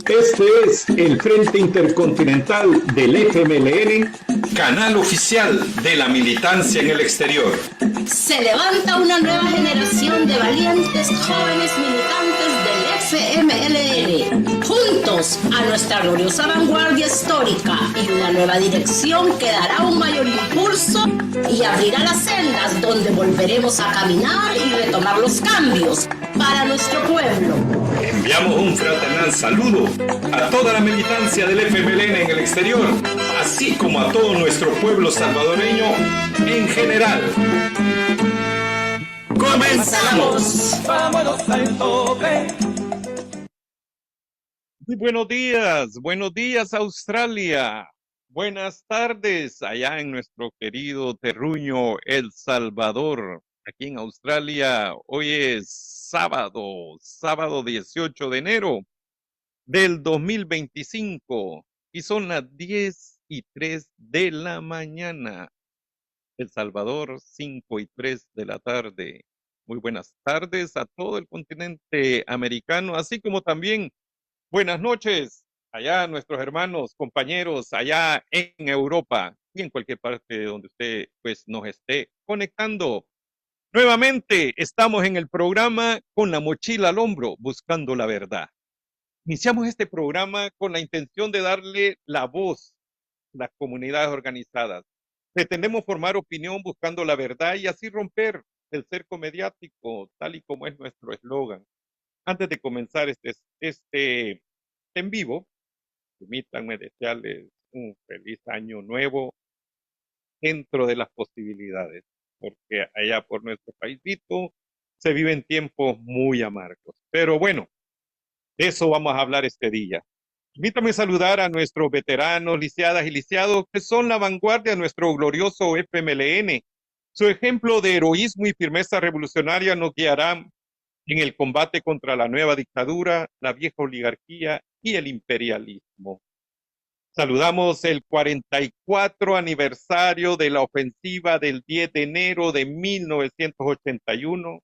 Este es el Frente Intercontinental del FMLN, canal oficial de la militancia en el exterior. Se levanta una nueva generación de valientes jóvenes militantes del FMLN, juntos a nuestra gloriosa vanguardia histórica y una nueva dirección que dará un mayor impulso y abrirá las sendas donde volveremos a caminar y retomar los cambios para nuestro pueblo. Enviamos un fraternal saludo a toda la militancia del FMLN en el exterior, así como a todo nuestro pueblo salvadoreño en general. ¡Comenzamos! ¡Vámonos al tope! Muy buenos días Australia, buenas tardes allá en nuestro querido terruño El Salvador. Aquí en Australia hoy es sábado 18 de enero del 2025 y son las 10:03 de la mañana. El Salvador 5:03 de la tarde. Muy buenas tardes a todo el continente americano, así como también buenas noches allá a nuestros hermanos, compañeros allá en Europa y en cualquier parte donde usted pues nos esté conectando. Nuevamente estamos en el programa Con la mochila al hombro, buscando la verdad. Iniciamos este programa con la intención de darle la voz a las comunidades organizadas. Pretendemos formar opinión buscando la verdad y así romper el cerco mediático, tal y como es nuestro eslogan. Antes de comenzar este en vivo, permítanme desearles un feliz año nuevo dentro de las posibilidades, porque allá por nuestro paísito se viven tiempos muy amargos. Pero bueno, de eso vamos a hablar este día. Permítame saludar a nuestros veteranos, lisiadas y lisiados, que son la vanguardia de nuestro glorioso FMLN. Su ejemplo de heroísmo y firmeza revolucionaria nos guiará en el combate contra la nueva dictadura, la vieja oligarquía y el imperialismo. Saludamos el 44 aniversario de la ofensiva del 10 de enero de 1981.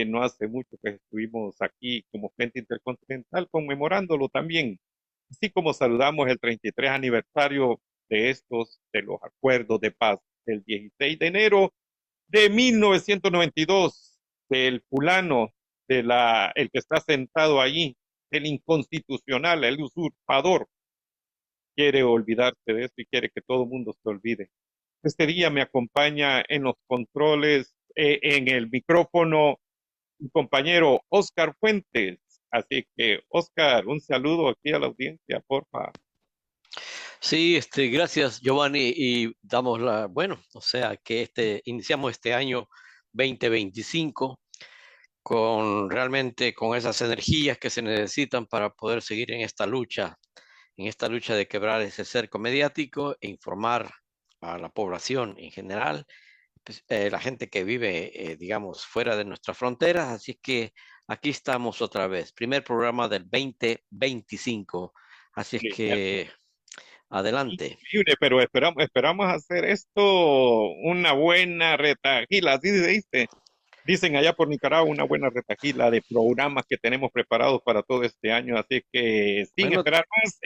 No hace mucho que estuvimos aquí como Frente Intercontinental conmemorándolo también, así como saludamos el 33 aniversario de los acuerdos de paz del 16 de enero de 1992, del fulano, el que está sentado ahí, el inconstitucional, el usurpador, quiere olvidarse de esto y quiere que todo el mundo se olvide. Este día me acompaña en los controles, en el micrófono, mi compañero Oscar Fuentes. Así que, Oscar, un saludo aquí a la audiencia, porfa. Sí, gracias, Giovanni, y damos iniciamos este año 2025 realmente con esas energías que se necesitan para poder seguir en esta lucha de quebrar ese cerco mediático e informar a la población en general, pues, la gente que vive, digamos, fuera de nuestras fronteras. Así que aquí estamos otra vez, primer programa del 2025. Así es que adelante. Increíble, pero esperamos hacer esto una buena retahila, así se dice. Dicen allá por Nicaragua una buena retahila de programas que tenemos preparados para todo este año. Así que sin esperar más,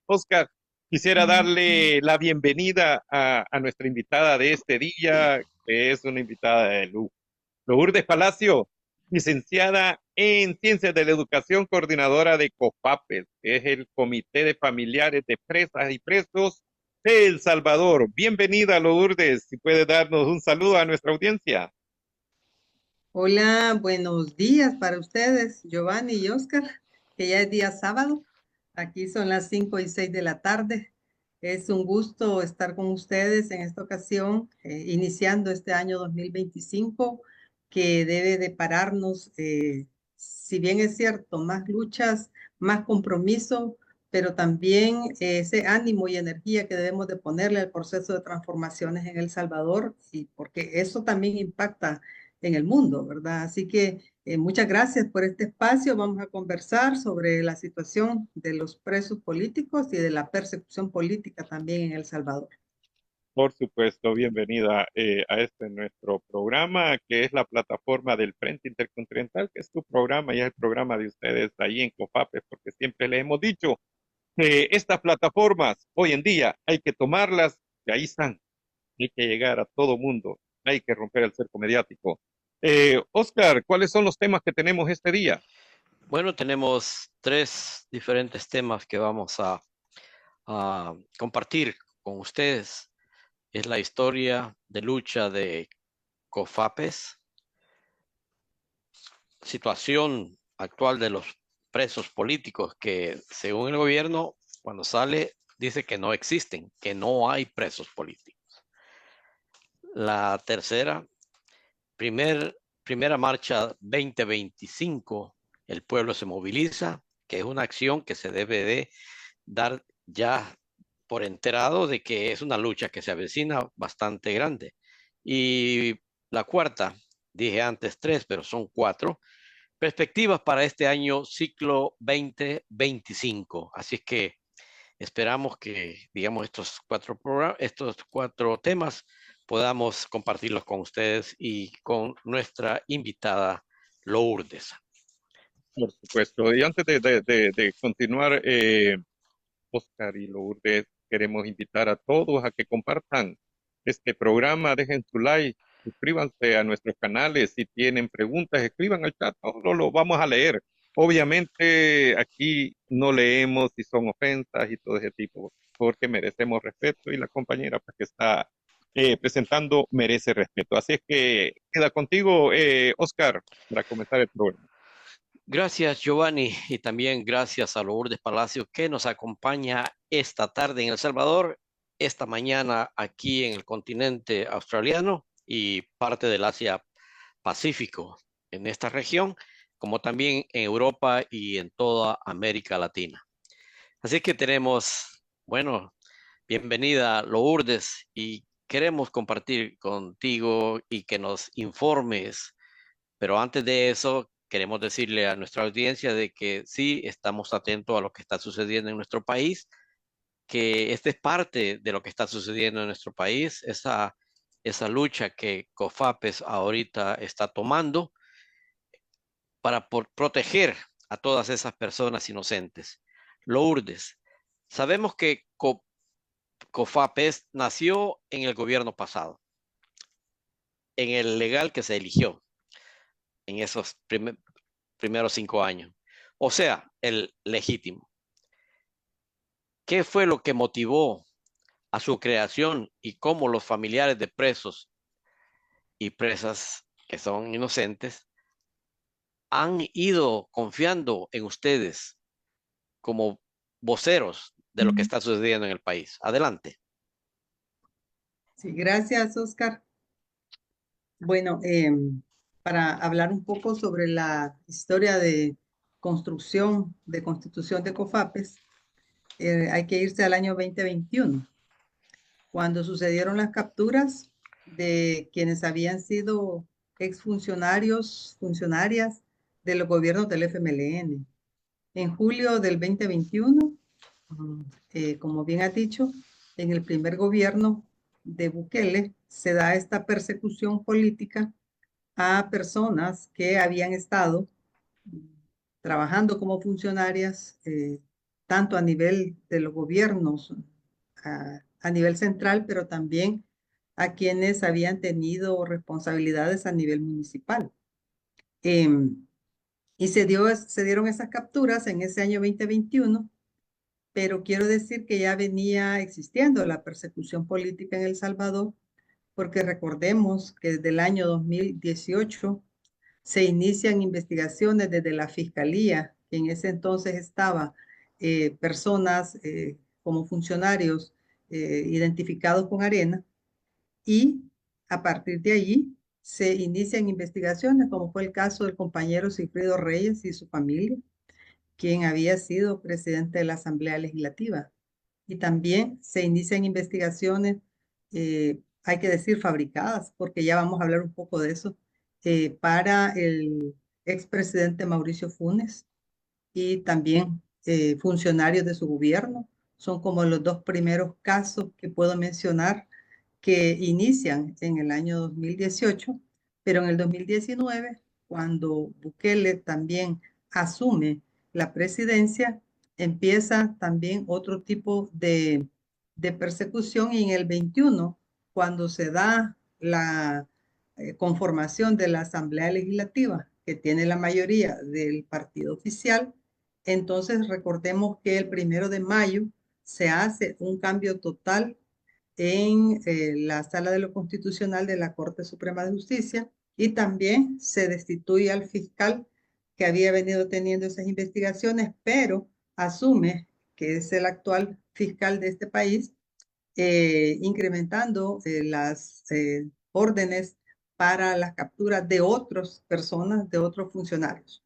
Oscar, quisiera darle la bienvenida a nuestra invitada de este día, que es una invitada de lujo. Lourdes Palacio, licenciada en Ciencias de la Educación, coordinadora de COFAPES, que es el Comité de Familiares de Presas y Presos de El Salvador. Bienvenida, Lourdes, si puede darnos un saludo a nuestra audiencia. Hola, buenos días para ustedes, Giovanni y Oscar, que ya es día sábado. Aquí son las 5:06 de la tarde. Es un gusto estar con ustedes en esta ocasión, iniciando este año 2025, que debe de pararnos, si bien es cierto, más luchas, más compromiso, pero también ese ánimo y energía que debemos de ponerle al proceso de transformaciones en El Salvador, y porque eso también impacta en el mundo, ¿verdad? Así que muchas gracias por este espacio. Vamos a conversar sobre la situación de los presos políticos y de la persecución política también en El Salvador. Por supuesto, bienvenida a este nuestro programa, que es la plataforma del Frente Intercontinental, que es tu programa y es el programa de ustedes ahí en COFAPES, porque siempre le hemos dicho que estas plataformas hoy en día hay que tomarlas, que ahí están, hay que llegar a todo mundo, hay que romper el cerco mediático. Oscar, ¿cuáles son los temas que tenemos este día? Bueno, tenemos 3 diferentes temas que vamos a compartir con ustedes. Es la historia de lucha de COFAPES, situación actual de los presos políticos que, según el gobierno, cuando sale, dice que no existen, que no hay presos políticos. La tercera, primera marcha 2025, el pueblo se moviliza, que es una acción que se debe de dar ya por enterado de que es una lucha que se avecina bastante grande. Y la cuarta, dije antes 3, pero son 4, perspectivas para este año ciclo 2025. Así es que esperamos que, digamos, estos 4 temas podamos compartirlos con ustedes y con nuestra invitada Lourdes. Por supuesto, y antes de continuar, Oscar y Lourdes, queremos invitar a todos a que compartan este programa, dejen su like, suscríbanse a nuestros canales, si tienen preguntas, escriban al chat, todos lo vamos a leer. Obviamente aquí no leemos si son ofensas y todo ese tipo, porque merecemos respeto y la compañera pues, que está presentando merece respeto. Así es que queda contigo, Oscar, para comenzar el programa. Gracias, Giovanni, y también gracias a Lourdes Palacio que nos acompaña esta tarde en El Salvador, esta mañana aquí en el continente australiano y parte del Asia Pacífico en esta región, como también en Europa y en toda América Latina. Así que tenemos, bueno, bienvenida Lourdes y queremos compartir contigo y que nos informes, pero antes de eso queremos decirle a nuestra audiencia de que sí estamos atentos a lo que está sucediendo en nuestro país, que esta es parte de lo que está sucediendo en nuestro país, esa lucha que COFAPES ahorita está tomando para proteger a todas esas personas inocentes. Lourdes, sabemos que COFAPES nació en el gobierno pasado, en el legal que se eligió en esos primeros 5 años. O sea, el legítimo. ¿Qué fue lo que motivó a su creación y cómo los familiares de presos y presas que son inocentes han ido confiando en ustedes como voceros de lo que está sucediendo en el país? Adelante. Sí, gracias, Oscar. Bueno, para hablar un poco sobre la historia de construcción de constitución de COFAPES, hay que irse al año 2021, cuando sucedieron las capturas de quienes habían sido exfuncionarios, funcionarias de los gobiernos del FMLN. En julio del 2021, como bien ha dicho, en el primer gobierno de Bukele se da esta persecución política a personas que habían estado trabajando como funcionarias, tanto a nivel de los gobiernos, a nivel central, pero también a quienes habían tenido responsabilidades a nivel municipal. Y se dieron esas capturas en ese año 2021, pero quiero decir que ya venía existiendo la persecución política en El Salvador, porque recordemos que desde el año 2018 se inician investigaciones desde la Fiscalía, que en ese entonces estaba personas como funcionarios identificados con Arena, y a partir de allí se inician investigaciones, como fue el caso del compañero Sigfrido Reyes y su familia, quien había sido presidente de la Asamblea Legislativa. Y también se inician investigaciones, hay que decir fabricadas, porque ya vamos a hablar un poco de eso, para el expresidente Mauricio Funes y también funcionarios de su gobierno. Son como los 2 primeros casos que puedo mencionar que inician en el año 2018, pero en el 2019, cuando Bukele también asume la presidencia, empieza también otro tipo de persecución, y en el 21, cuando se da la conformación de la Asamblea Legislativa, que tiene la mayoría del partido oficial, entonces recordemos que el 1 de mayo se hace un cambio total en la Sala de lo Constitucional de la Corte Suprema de Justicia, y también se destituye al fiscal que había venido teniendo esas investigaciones, pero asume que es el actual fiscal de este país, incrementando las órdenes para la captura de otras personas, de otros funcionarios.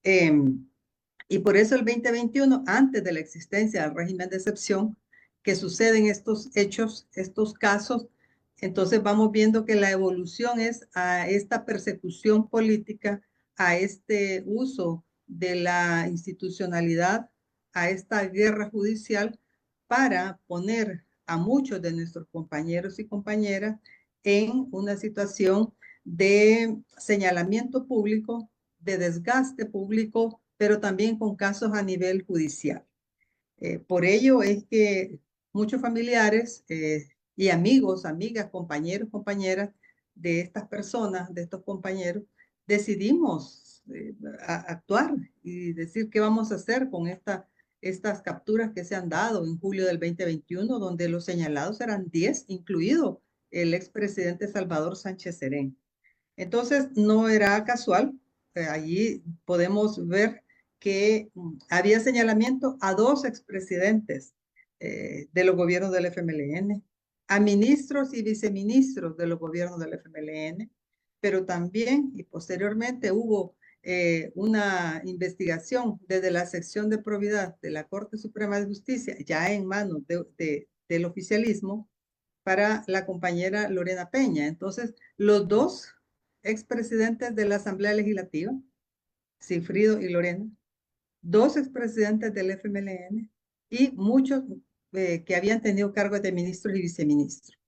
Y por eso el 2021, antes de la existencia del régimen de excepción, que suceden estos hechos, estos casos, entonces vamos viendo que la evolución es a esta persecución política, a este uso de la institucionalidad, a esta guerra judicial para poner a muchos de nuestros compañeros y compañeras en una situación de señalamiento público, de desgaste público, pero también con casos a nivel judicial. Por ello es que muchos familiares y amigos, amigas, compañeros, compañeras de estas personas, de estos compañeros, decidimos actuar y decir qué vamos a hacer con estas capturas que se han dado en julio del 2021, donde los señalados eran 10, incluido el expresidente Salvador Sánchez Serén. Entonces, no era casual. Allí podemos ver que había señalamiento a 2 expresidentes de los gobiernos del FMLN, a ministros y viceministros de los gobiernos del FMLN, pero también y posteriormente hubo una investigación desde la sección de probidad de la Corte Suprema de Justicia, ya en manos del oficialismo, para la compañera Lorena Peña. Entonces, los 2 expresidentes de la Asamblea Legislativa, Cifrido y Lorena, 2 expresidentes del FMLN y muchos que habían tenido cargos de ministros y viceministros.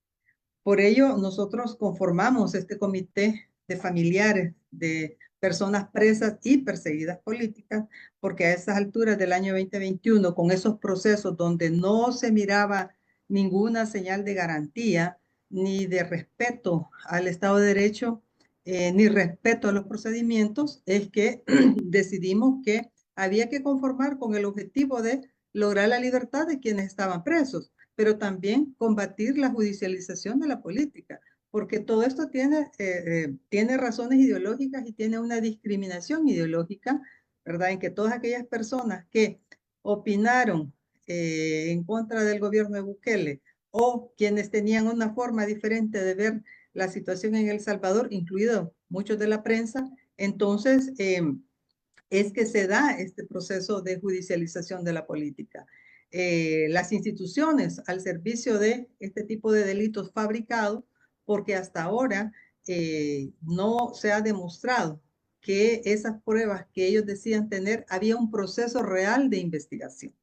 Por ello, nosotros conformamos este comité de familiares de personas presas y perseguidas políticas, porque a esas alturas del año 2021, con esos procesos donde no se miraba ninguna señal de garantía, ni de respeto al Estado de Derecho, ni respeto a los procedimientos, es que decidimos que había que conformar con el objetivo de lograr la libertad de quienes estaban presos, pero también combatir la judicialización de la política, porque todo esto tiene razones ideológicas y tiene una discriminación ideológica, ¿verdad? En que todas aquellas personas que opinaron en contra del gobierno de Bukele, o quienes tenían una forma diferente de ver la situación en El Salvador, incluido muchos de la prensa, entonces es que se da este proceso de judicialización de la política. Las instituciones al servicio de este tipo de delitos fabricados, porque hasta ahora no se ha demostrado que esas pruebas que ellos decían tener, había un proceso real de investigación.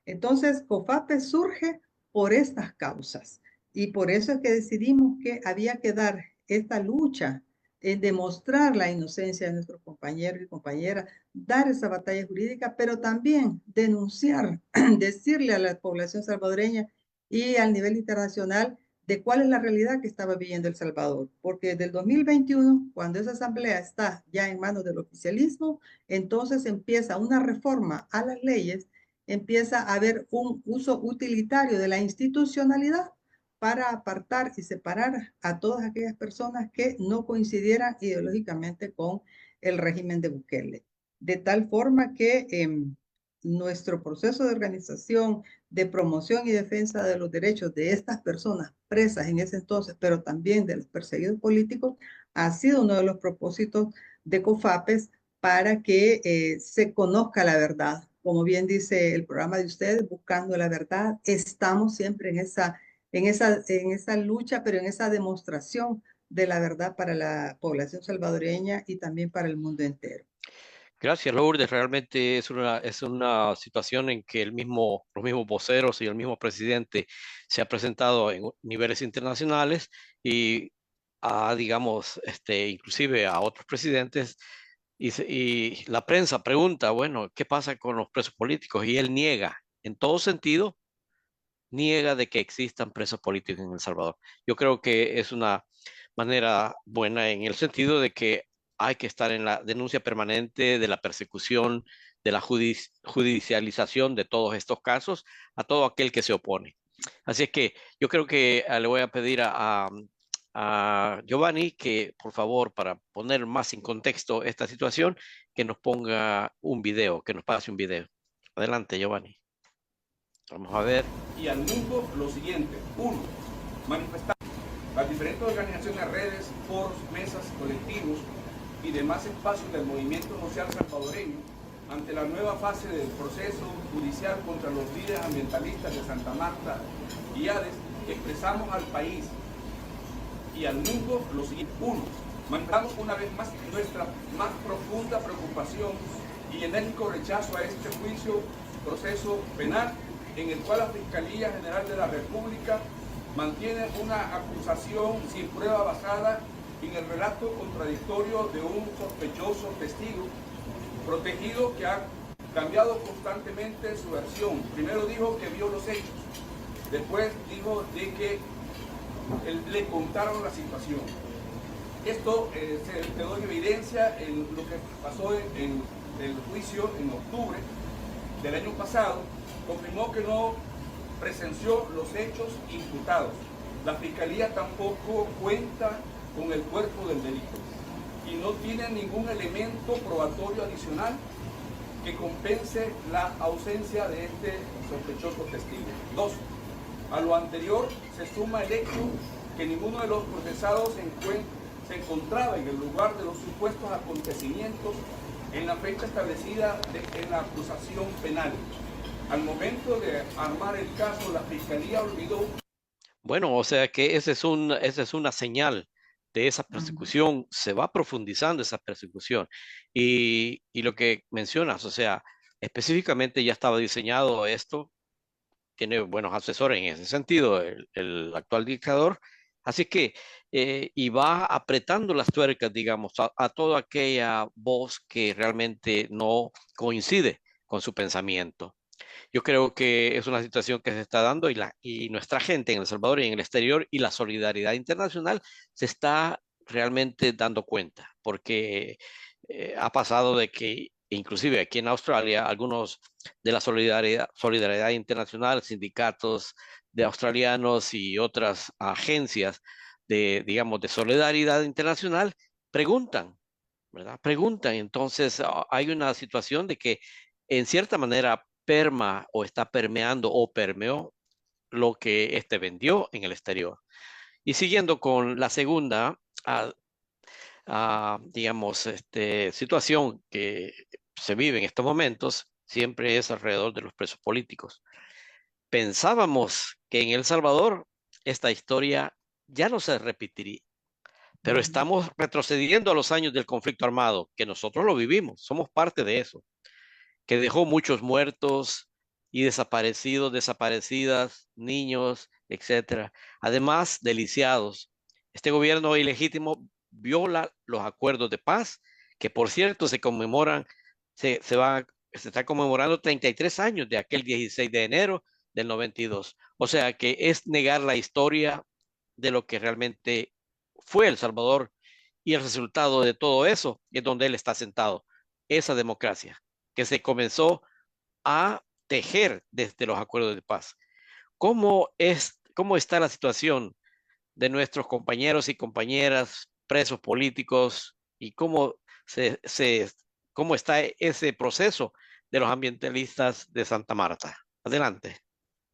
Entonces, COFAPE surge por estas causas, y por eso es que decidimos que había que dar esta lucha en demostrar la inocencia de nuestros compañeros y compañeras, dar esa batalla jurídica, pero también denunciar, decirle a la población salvadoreña y al nivel internacional de cuál es la realidad que estaba viviendo El Salvador. Porque desde el 2021, cuando esa asamblea está ya en manos del oficialismo, entonces empieza una reforma a las leyes, empieza a haber un uso utilitario de la institucionalidad para apartar y separar a todas aquellas personas que no coincidieran ideológicamente con el régimen de Bukele. De tal forma que nuestro proceso de organización, de promoción y defensa de los derechos de estas personas presas en ese entonces, pero también de los perseguidos políticos, ha sido uno de los propósitos de COFAPES para que se conozca la verdad. Como bien dice el programa de ustedes, Buscando la Verdad, estamos siempre en esa lucha, pero en esa demostración de la verdad para la población salvadoreña y también para el mundo entero. Gracias, Lourdes. Realmente es una situación en que los mismos voceros y el mismo presidente se ha presentado en niveles internacionales y digamos, inclusive a otros presidentes y la prensa pregunta, bueno, ¿qué pasa con los presos políticos? Y él niega, en todo sentido, niega de que existan presos políticos en El Salvador. Yo creo que es una manera buena en el sentido de que hay que estar en la denuncia permanente de la persecución, de la judicialización de todos estos casos a todo aquel que se opone. Así es que yo creo que le voy a pedir a Giovanni que, por favor, para poner más en contexto esta situación, que nos ponga un video, que nos pase un video. Adelante, Giovanni. Vamos a ver. Y al mundo lo siguiente. 1. Manifestar las diferentes organizaciones, redes, foros, mesas, colectivos y demás espacios del movimiento social salvadoreño ante la nueva fase del proceso judicial contra los líderes ambientalistas de Santa Marta y Hades. Expresamos al país y al mundo lo siguiente. 1. Manifestamos una vez más nuestra más profunda preocupación y enérgico rechazo a este proceso penal en el cual la Fiscalía General de la República mantiene una acusación sin prueba basada en el relato contradictorio de un sospechoso testigo protegido que ha cambiado constantemente su versión. Primero dijo que vio los hechos, después dijo de que le contaron la situación. Esto se quedó en evidencia en lo que pasó en el juicio en octubre del año pasado. Confirmó que no presenció los hechos imputados. La Fiscalía tampoco cuenta con el cuerpo del delito y no tiene ningún elemento probatorio adicional que compense la ausencia de este sospechoso testigo. 2. A lo anterior se suma el hecho que ninguno de los procesados se encontraba en el lugar de los supuestos acontecimientos en la fecha establecida en la acusación penal. Al momento de armar el caso, la Fiscalía olvidó. Bueno, o sea que esa es una señal de esa persecución, se va profundizando esa persecución. Y lo que mencionas, o sea, específicamente ya estaba diseñado esto, tiene buenos asesores en ese sentido, el actual dictador, así que, y va apretando las tuercas, digamos, a toda aquella voz que realmente no coincide con su pensamiento. Yo creo que es una situación que se está dando y nuestra gente en El Salvador y en el exterior y la solidaridad internacional se está realmente dando cuenta, porque ha pasado de que inclusive aquí en Australia, algunos de la solidaridad internacional, sindicatos de australianos y otras agencias digamos, de solidaridad internacional, preguntan, ¿verdad? Preguntan. Entonces, hay una situación de que en cierta manera perma o está permeando o permeó lo que vendió en el exterior. Y siguiendo con la segunda, digamos, situación que se vive en estos momentos, siempre es alrededor de los presos políticos. Pensábamos que en El Salvador esta historia ya no se repetiría, pero estamos retrocediendo a los años del conflicto armado, que nosotros lo vivimos, somos parte de eso, que dejó muchos muertos y desaparecidos, desaparecidas, niños, etcétera. Además de lisiados. Este gobierno ilegítimo viola los acuerdos de paz, que por cierto se conmemoran, se está conmemorando 33 años de aquel 16 de enero del 92. O sea que es negar la historia de lo que realmente fue El Salvador y el resultado de todo eso es donde él está sentado, esa democracia que se comenzó a tejer desde los acuerdos de paz. ¿Cómo está la situación de nuestros compañeros y compañeras presos políticos y cómo está ese proceso de los ambientalistas de Santa Marta? Adelante.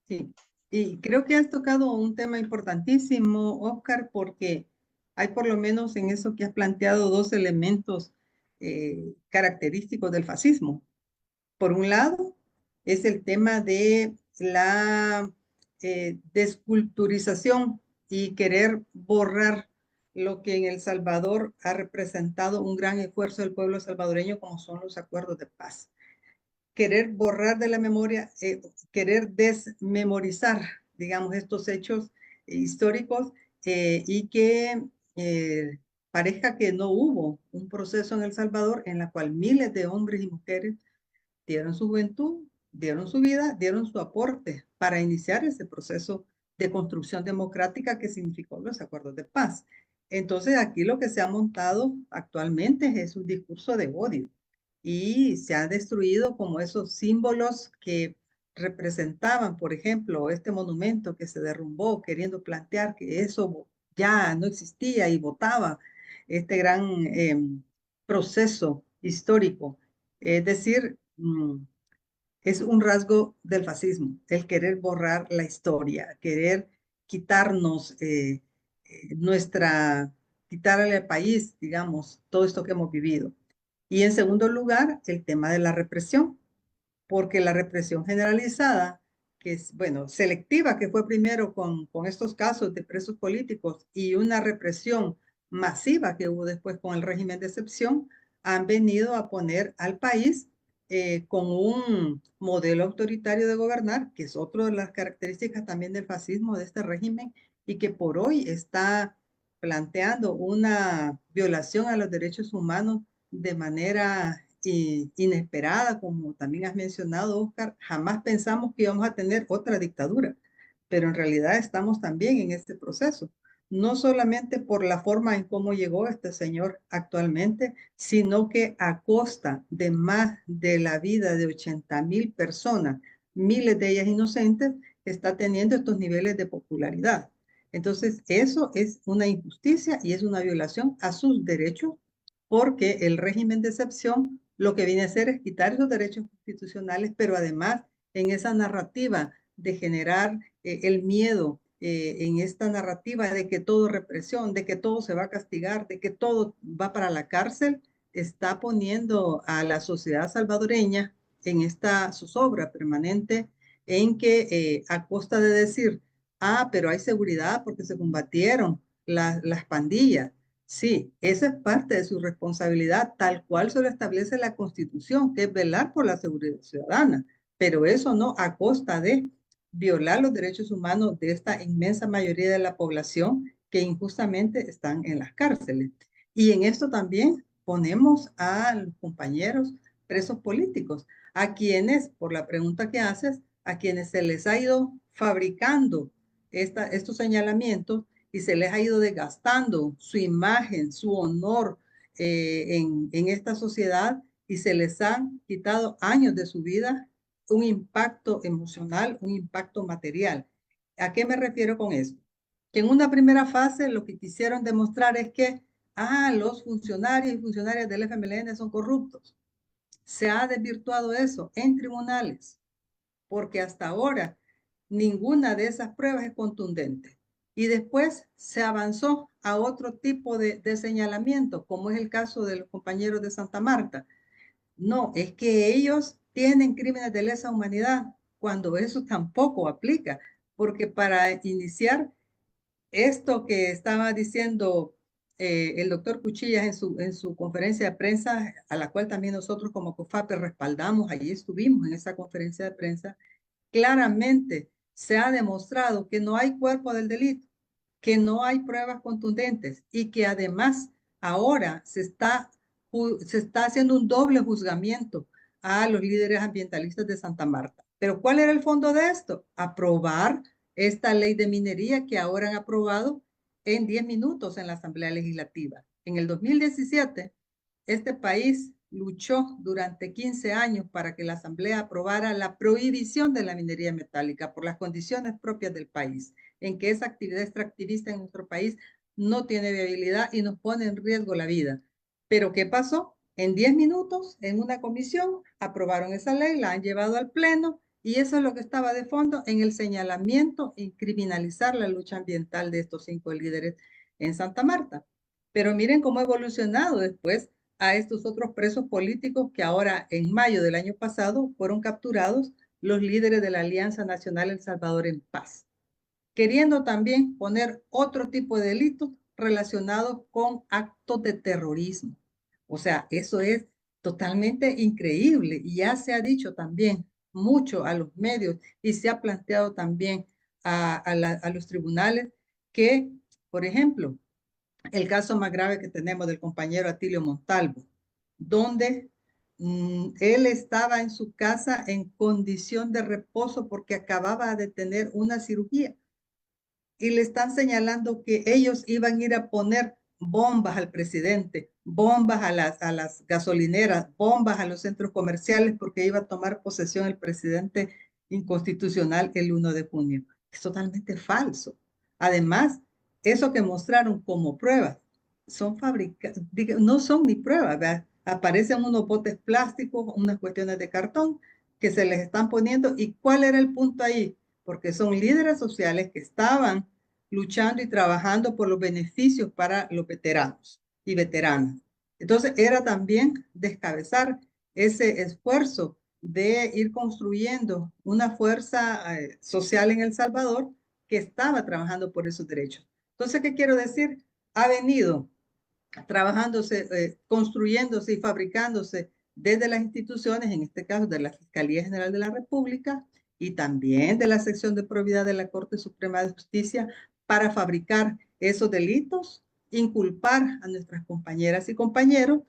Sí, y creo que has tocado un tema importantísimo, Oscar, porque hay por lo menos en eso que has planteado dos elementos característicos del fascismo. Por un lado, es el tema de la desculturización y querer borrar lo que en El Salvador ha representado un gran esfuerzo del pueblo salvadoreño, como son los acuerdos de paz. Querer borrar de la memoria, querer desmemorizar, digamos, estos hechos históricos y que parezca que no hubo un proceso en El Salvador en la cual miles de hombres y mujeres dieron su juventud, dieron su vida, dieron su aporte para iniciar ese proceso de construcción democrática que significó los acuerdos de paz. Entonces aquí lo que se ha montado actualmente es un discurso de odio y se ha destruido como esos símbolos que representaban, por ejemplo, este monumento que se derrumbó queriendo plantear que eso ya no existía y votaba este gran proceso histórico. Es decir, es un rasgo del fascismo, el querer borrar la historia, querer quitarnos quitarle al país, digamos, todo esto que hemos vivido. Y en segundo lugar, el tema de la represión, porque la represión generalizada, que es, bueno, selectiva, que fue primero con estos casos de presos políticos y una represión masiva que hubo después con el régimen de excepción, han venido a poner al país con un modelo autoritario de gobernar, que es otra de las características también del fascismo de este régimen y que por hoy está planteando una violación a los derechos humanos de manera inesperada, como también has mencionado, Oscar. Jamás pensamos que íbamos a tener otra dictadura, pero en realidad estamos también en este proceso, no solamente por la forma en cómo llegó este señor actualmente, sino que a costa de más de la vida de 80,000 personas, miles de ellas inocentes, está teniendo estos niveles de popularidad. Entonces, eso es una injusticia y es una violación a sus derechos, porque el régimen de excepción lo que viene a hacer es quitar esos derechos constitucionales, pero además en esa narrativa de generar el miedo, en esta narrativa de que todo represión, de que todo se va a castigar, de que todo va para la cárcel, está poniendo a la sociedad salvadoreña en esta zozobra permanente en que a costa de decir, pero hay seguridad porque se combatieron las pandillas. Sí, esa es parte de su responsabilidad, tal cual se lo establece la Constitución, que es velar por la seguridad ciudadana, pero eso no a costa de violar los derechos humanos de esta inmensa mayoría de la población que injustamente están en las cárceles. Y en esto también ponemos a los compañeros presos políticos, a quienes, por la pregunta que haces, a quienes se les ha ido fabricando estos señalamientos y se les ha ido desgastando su imagen, su honor en esta sociedad y se les han quitado años de su vida, un impacto emocional, un impacto material. ¿A qué me refiero con eso? Que en una primera fase lo que quisieron demostrar es que los funcionarios y funcionarias del FMLN son corruptos. Se ha desvirtuado eso en tribunales, porque hasta ahora ninguna de esas pruebas es contundente. Y después se avanzó a otro tipo de señalamiento, como es el caso de los compañeros de Santa Marta. No, es que ellos tienen crímenes de lesa humanidad, cuando eso tampoco aplica, porque para iniciar esto que estaba diciendo el doctor Cuchillas en su conferencia de prensa, a la cual también nosotros como COFAPE respaldamos, allí estuvimos en esa conferencia de prensa, claramente se ha demostrado que no hay cuerpo del delito, que no hay pruebas contundentes y que además ahora se está haciendo un doble juzgamiento a los líderes ambientalistas de Santa Marta. Pero ¿cuál era el fondo de esto? Aprobar esta ley de minería que ahora han aprobado en 10 minutos en la Asamblea Legislativa. En el 2017, este país luchó durante 15 años para que la Asamblea aprobara la prohibición de la minería metálica por las condiciones propias del país, en que esa actividad extractivista en nuestro país no tiene viabilidad y nos pone en riesgo la vida. Pero ¿qué pasó? En 10 minutos, en una comisión, aprobaron esa ley, la han llevado al Pleno, y eso es lo que estaba de fondo en el señalamiento y criminalizar la lucha ambiental de estos 5 líderes en Santa Marta. Pero miren cómo ha evolucionado después a estos otros presos políticos que ahora, en mayo del año pasado, fueron capturados los líderes de la Alianza Nacional El Salvador en Paz, queriendo también poner otro tipo de delitos relacionados con actos de terrorismo. O sea, eso es totalmente increíble y ya se ha dicho también mucho a los medios y se ha planteado también a los tribunales que, por ejemplo, el caso más grave que tenemos del compañero Atilio Montalvo, donde él estaba en su casa en condición de reposo porque acababa de tener una cirugía y le están señalando que ellos iban a ir a poner bombas al presidente, bombas a las gasolineras, bombas a los centros comerciales porque iba a tomar posesión el presidente inconstitucional el 1 de junio. Es totalmente falso. Además, eso que mostraron como pruebas son fabricadas, no son ni pruebas, ¿verdad? Aparecen unos botes plásticos, unas cuestiones de cartón que se les están poniendo. ¿Y cuál era el punto ahí? Porque son líderes sociales que estaban luchando y trabajando por los beneficios para los veteranos y veteranas. Entonces era también descabezar ese esfuerzo de ir construyendo una fuerza social en El Salvador que estaba trabajando por esos derechos. Entonces, ¿qué quiero decir? Ha venido trabajándose, construyéndose y fabricándose desde las instituciones, en este caso de la Fiscalía General de la República y también de la sección de probidad de la Corte Suprema de Justicia, para fabricar esos delitos, inculpar a nuestras compañeras y compañeros.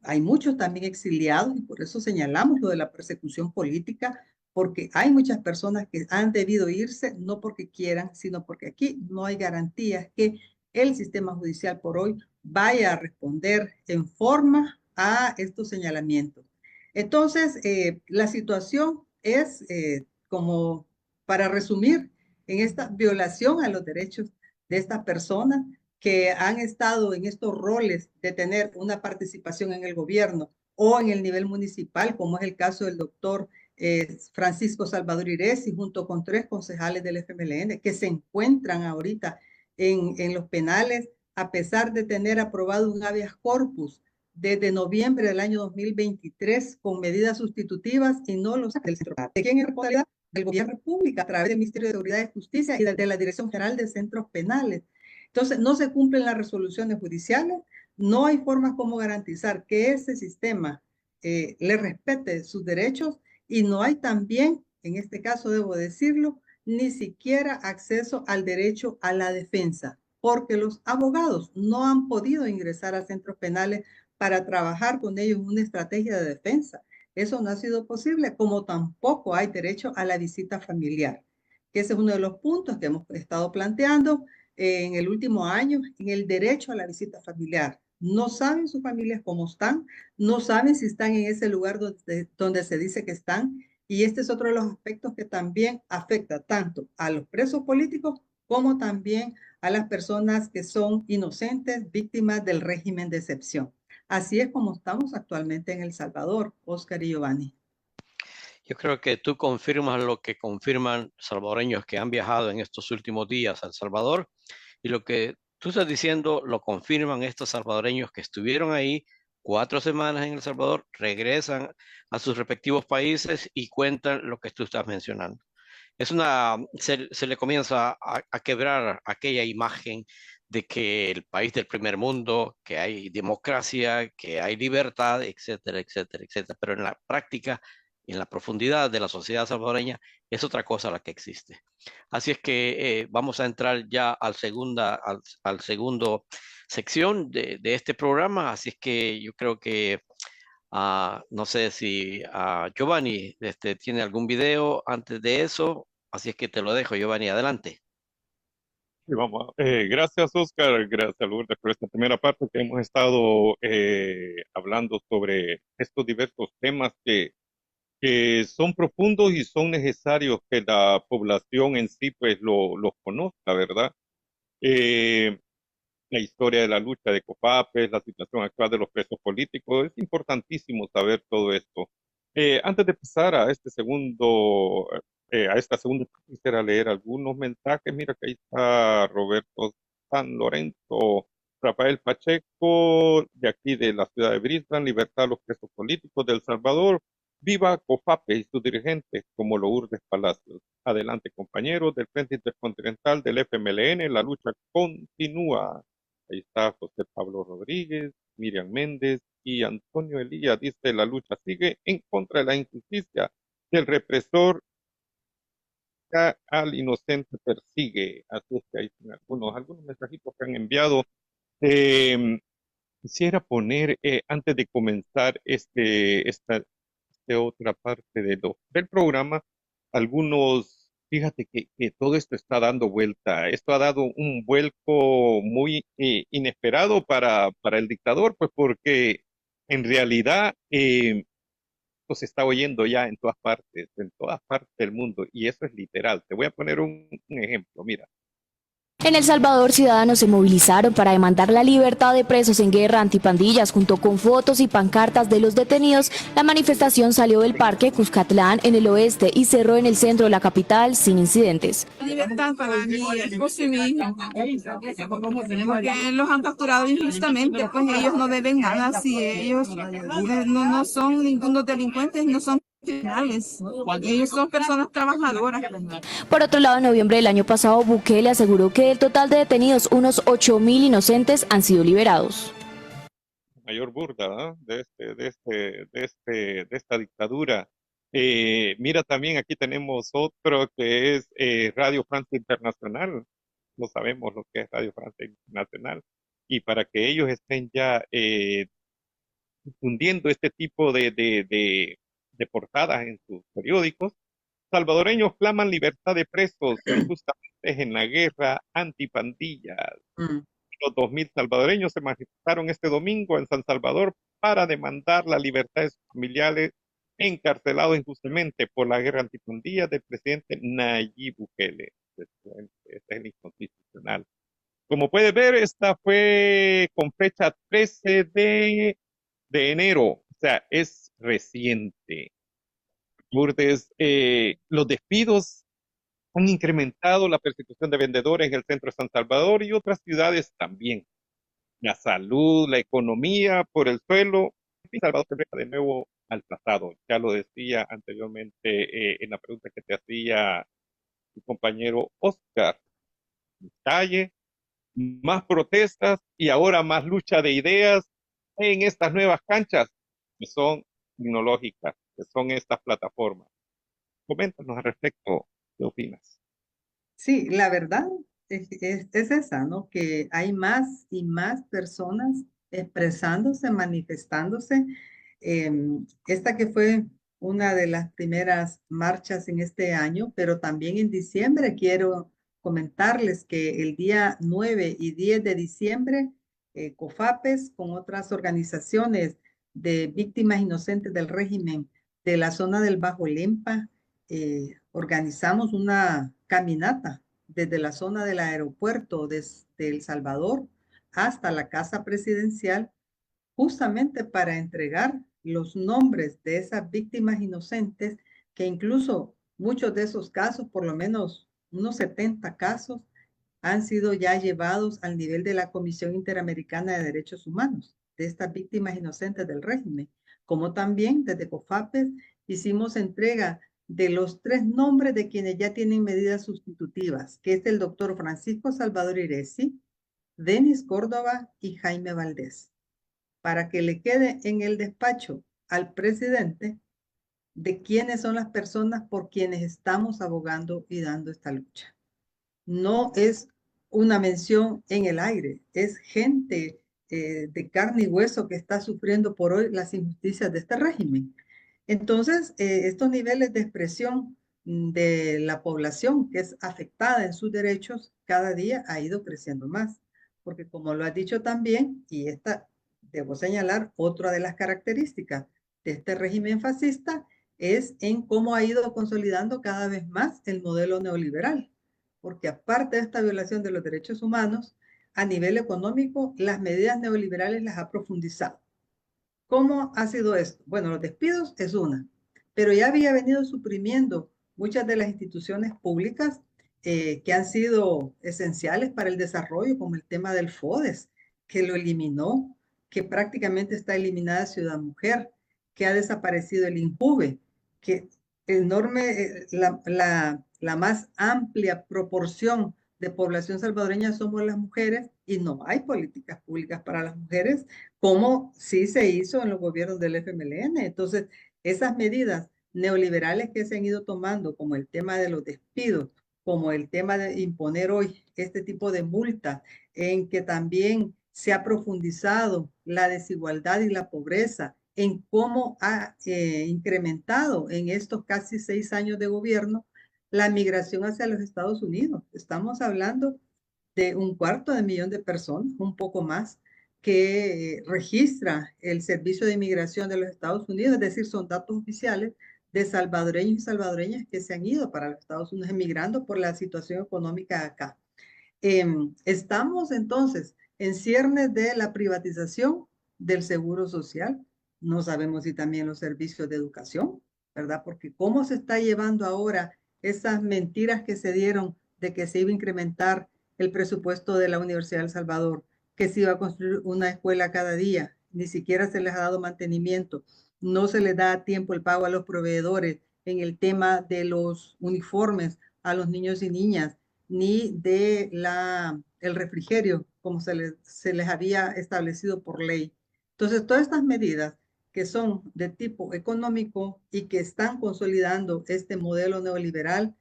Hay muchos también exiliados y por eso señalamos lo de la persecución política, porque hay muchas personas que han debido irse no porque quieran, sino porque aquí no hay garantías que el sistema judicial por hoy vaya a responder en forma a estos señalamientos. Entonces, la situación es, como para resumir, en esta violación a los derechos de estas personas que han estado en estos roles de tener una participación en el gobierno o en el nivel municipal, como es el caso del doctor Francisco Salvador Iresi, junto con 3 concejales del FMLN, que se encuentran ahorita en los penales, a pesar de tener aprobado un habeas corpus desde noviembre del año 2023 con medidas sustitutivas y no los del centro. ¿De quién es responsabilidad? Del gobierno público a través del Ministerio de Seguridad y Justicia y de la Dirección General de Centros Penales. Entonces, no se cumplen las resoluciones judiciales, no hay forma como garantizar que ese sistema le respete sus derechos y no hay también, en este caso debo decirlo, ni siquiera acceso al derecho a la defensa, porque los abogados no han podido ingresar a centros penales para trabajar con ellos en una estrategia de defensa. Eso no ha sido posible, como tampoco hay derecho a la visita familiar, que ese es uno de los puntos que hemos estado planteando en el último año, en el derecho a la visita familiar. No saben sus familias cómo están, no saben si están en ese lugar donde se dice que están, y este es otro de los aspectos que también afecta tanto a los presos políticos como también a las personas que son inocentes, víctimas del régimen de excepción. Así es como estamos actualmente en El Salvador, Oscar y Giovanni. Yo creo que tú confirmas lo que confirman salvadoreños que han viajado en estos últimos días a El Salvador, y lo que tú estás diciendo lo confirman estos salvadoreños que estuvieron ahí 4 semanas en El Salvador, regresan a sus respectivos países y cuentan lo que tú estás mencionando. Se le comienza a quebrar aquella imagen de que el país del primer mundo, que hay democracia, que hay libertad, etcétera, etcétera, etcétera. Pero en la práctica, en la profundidad de la sociedad salvadoreña, es otra cosa la que existe. Así es que vamos a entrar ya al segundo sección de este programa. Así es que yo creo que no sé si Giovanni tiene algún video antes de eso. Así es que te lo dejo, Giovanni, adelante. Y vamos, gracias Oscar, gracias Lourdes por esta primera parte que hemos estado hablando sobre estos diversos temas que son profundos y son necesarios que la población en sí pues los conozca, ¿verdad? La historia de la lucha de COFAPES, la situación actual de los presos políticos, es importantísimo saber todo esto. Antes de pasar a esta segunda, quisiera leer algunos mensajes. Mira que ahí está Roberto San Lorenzo, Rafael Pacheco, de aquí de la ciudad de Brisbane, libertad a los presos políticos de El Salvador, viva COFAPE y sus dirigentes como Lourdes Palacios. Adelante compañeros del Frente Intercontinental del FMLN, la lucha continúa. Ahí está José Pablo Rodríguez, Miriam Méndez y Antonio Elías. Dice, la lucha sigue en contra de la injusticia del represor al inocente persigue. Así es que hay algunos mensajitos que han enviado. Quisiera poner, antes de comenzar esta otra parte del programa, fíjate que todo esto está dando vuelta. Esto ha dado un vuelco muy inesperado para el dictador, pues porque en realidad esto se está oyendo ya en todas partes del mundo, y eso es literal. Te voy a poner un ejemplo, mira. En El Salvador, ciudadanos se movilizaron para demandar la libertad de presos en guerra antipandillas, junto con fotos y pancartas de los detenidos. La manifestación salió del Parque Cuscatlán en el oeste y cerró en el centro de la capital sin incidentes. Libertad para mi esposo y mi hija, porque los han capturado injustamente, pues ellos no deben nada, si ellos no son ningunos delincuentes, no son criminales, ellos son personas trabajadoras. Por otro lado, en noviembre del año pasado, Bukele aseguró que del total de detenidos, unos 8.000 inocentes han sido liberados. Mayor burda, ¿no? de esta dictadura. Mira, también aquí tenemos otro que es Radio Francia Internacional. No sabemos lo que es Radio Francia Internacional. Y para que ellos estén ya difundiendo este tipo de portadas en sus periódicos, salvadoreños claman libertad de presos justamente en la guerra antipandillas. Los 2.000 salvadoreños se manifestaron este domingo en San Salvador para demandar la libertad de sus familiares encarcelados injustamente por la guerra antipandillas del presidente Nayib Bukele. Este es el inconstitucional. Como puedes ver, esta fue con fecha 13 de enero, o sea, es reciente. Lourdes, los despidos han incrementado la persecución de vendedores en el centro de San Salvador y otras ciudades también. La salud, la economía por el suelo. Salvador se regresa de nuevo al pasado. Ya lo decía anteriormente en la pregunta que te hacía tu compañero Oscar. Calle, más protestas y ahora más lucha de ideas en estas nuevas canchas que son tecnológicas, que son estas plataformas. Coméntanos al respecto, ¿qué opinas? Sí, la verdad es esa, ¿no? Que hay más y más personas expresándose, manifestándose. Esta que fue una de las primeras marchas en este año, pero también en diciembre quiero comentarles que el día 9 y 10 de diciembre, COFAPES con otras organizaciones de víctimas inocentes del régimen de la zona del Bajo Lempa, organizamos una caminata desde la zona del aeropuerto de El Salvador hasta la Casa Presidencial, justamente para entregar los nombres de esas víctimas inocentes, que incluso muchos de esos casos, por lo menos unos 70 casos, han sido ya llevados al nivel de la Comisión Interamericana de Derechos Humanos, de estas víctimas inocentes del régimen, como también desde COFAPES hicimos entrega de los 3 nombres de quienes ya tienen medidas sustitutivas, que es el doctor Francisco Salvador Iresi, Denis Córdoba y Jaime Valdés, para que le quede en el despacho al presidente de quiénes son las personas por quienes estamos abogando y dando esta lucha. No es una mención en el aire, es gente de carne y hueso que está sufriendo por hoy las injusticias de este régimen. Entonces, estos niveles de expresión de la población que es afectada en sus derechos cada día ha ido creciendo más, porque como lo has dicho también, y esta debo señalar, otra de las características de este régimen fascista es en cómo ha ido consolidando cada vez más el modelo neoliberal, porque aparte de esta violación de los derechos humanos, a nivel económico, las medidas neoliberales las ha profundizado. ¿Cómo ha sido esto? Bueno, los despidos es una, pero ya había venido suprimiendo muchas de las instituciones públicas que han sido esenciales para el desarrollo, como el tema del FODES, que lo eliminó, que prácticamente está eliminada Ciudad Mujer, que ha desaparecido el INJUVE, que enorme, la más amplia proporción de población salvadoreña somos las mujeres y no hay políticas públicas para las mujeres como sí se hizo en los gobiernos del FMLN. Entonces, esas medidas neoliberales que se han ido tomando, como el tema de los despidos, como el tema de imponer hoy este tipo de multas, en que también se ha profundizado la desigualdad y la pobreza, en cómo ha incrementado en estos casi 6 años de gobierno la migración hacia los Estados Unidos. Estamos hablando de 250.000 de personas, un poco más, que registra el Servicio de Inmigración de los Estados Unidos, es decir, son datos oficiales de salvadoreños y salvadoreñas que se han ido para los Estados Unidos emigrando por la situación económica acá. Estamos entonces en ciernes de la privatización del seguro social. No sabemos si también los servicios de educación, ¿verdad? Porque cómo se está llevando ahora esas mentiras que se dieron de que se iba a incrementar el presupuesto de la Universidad de El Salvador, que se iba a construir una escuela cada día, ni siquiera se les ha dado mantenimiento, no se les da a tiempo el pago a los proveedores en el tema de los uniformes a los niños y niñas, ni de el refrigerio, como se les había establecido por ley. Entonces, todas estas medidas que son de tipo económico y que están consolidando este modelo neoliberal,